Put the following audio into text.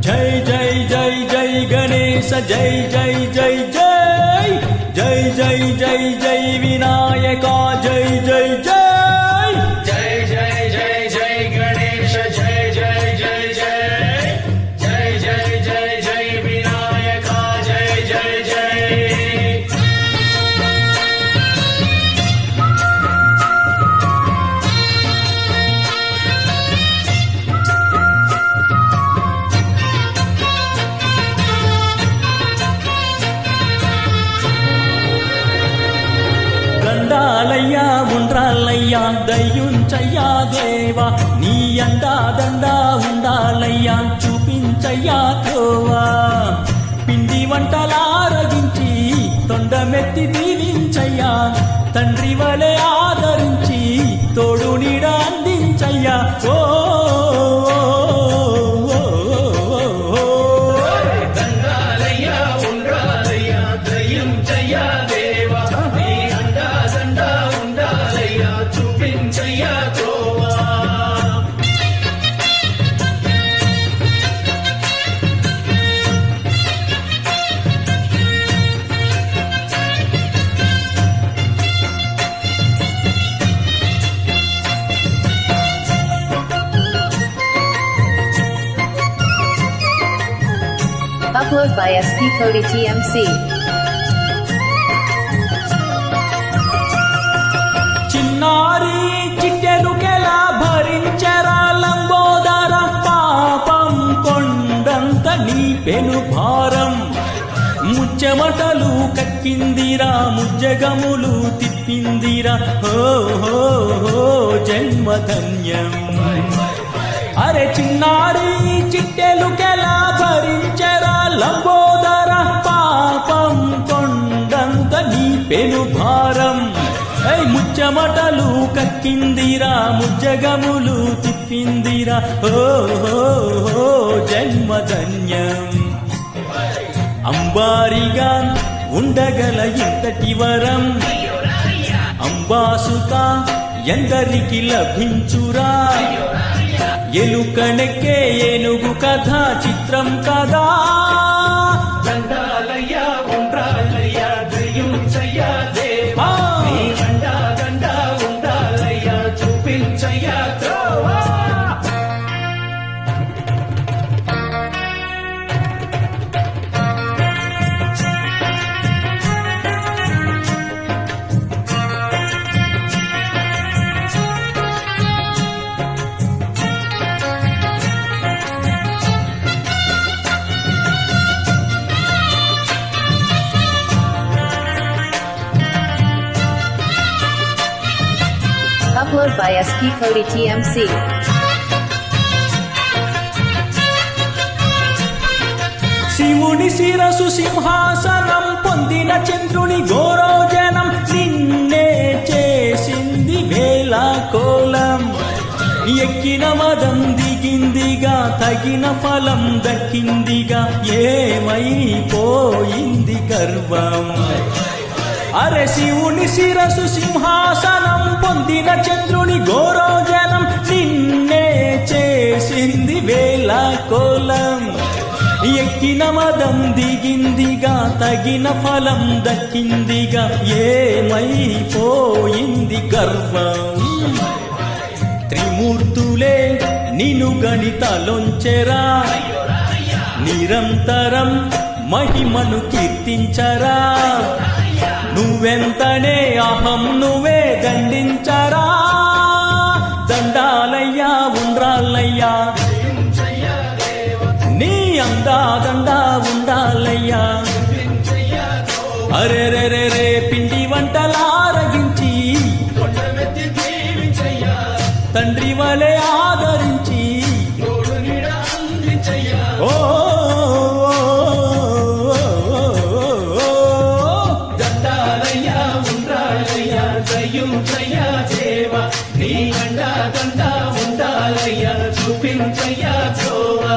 జై జై జై జై గణేశ జై జై జై జై జై జై జై జై వినాయక జై జై జై జై జై జై జై గణేశ జై జై జై జై జై జై జై జై వినాయక జై జై జై దండాలయ్యా ఉండ్రాలయ్యా దయ్యుంచయ్యా దేవా నీ అండా దండా ఉండాలయ్యా చూపించయ్యా త్రోవా పిండి వంటలారగించి తొండమెత్తి దీవించయ్యా తండ్రి వలె ఆదరించి తోడు నీడ అందించయ్యా ఓ దండాలయ్యా ఉండ్రాలయ్యా దయ్యుంచయ్యా దేవా నీ అండా దండా ఉండాలయ్యా చూపించయ్యా త్రోవా Upload by SP Cody TMC. చిన్నారి చిట్టెలుకెలా భరించరా లంబోదర పాపం కొండంత నీ పెను భారం ముచ్చెమటలు కక్కిందిరా ముజ్జగములు తిప్పిందిరా హో హో హో జన్మధన్యం అరే చిన్నారి చిట్టెలుకెలా భరించరా లంబోదర పాపం కొండంత నీ పెను భారం ముచ్చమటలు కక్కిందిరా ముజ్జగములు తిప్పిందిరా ఓ జన్మధన్యం అంబారిగా ఉండగల ఇంతటి వరం అంబాసుత ఎందరికి లభించురా ఎలుకనెక్కే ఏనుగు కథ చిత్రం కదా దండాలయ్యా ఉండ్రాలయ్యా దయ్యుంచయ్యా దేవా నీ అండా దండా ఉండాలయ్యా చూపించయ్యా త్రోవా Upload by SP Cody TMC. శివుని శిరసు సింహాసనం పొందిన చంద్రుని గౌరవజనం నిన్నే చేసింది వేళ కోలం ఎక్కిన మదం దిగిందిగా తగిన ఫలం దక్కిందిగా ఏమైపోయింది గర్వం అరే శివుని శిరసు సింహాసనం పొందిన చంద్రుని గౌరవజనం నిన్నే చేసింది వేళ కోలం ఎక్కిన మదం దిగిందిగా తగిన ఫలం దక్కిందిగా ఏమైపోయింది గర్వం త్రిమూర్తులే నిను గణితలొంచెరా నిరంతరం మహిమను కీర్తించరా నువ్వెంతనే అహం నువ్వే దండించరా దండాలయ్యా ఉండ్రాలయ్యా నీ అందా దండా ఉండాలయ్యా అరే రే రే రే పిండి వంటలారగించి తండ్రి వలె ఆదరించి ఓ దండాలయ్యా ఉండ్రాలయ్యా దయ్యుంచయ్యా దేవా నీ అండా దండా ఉండాలయ్యా చూపించయ్యా త్రోవా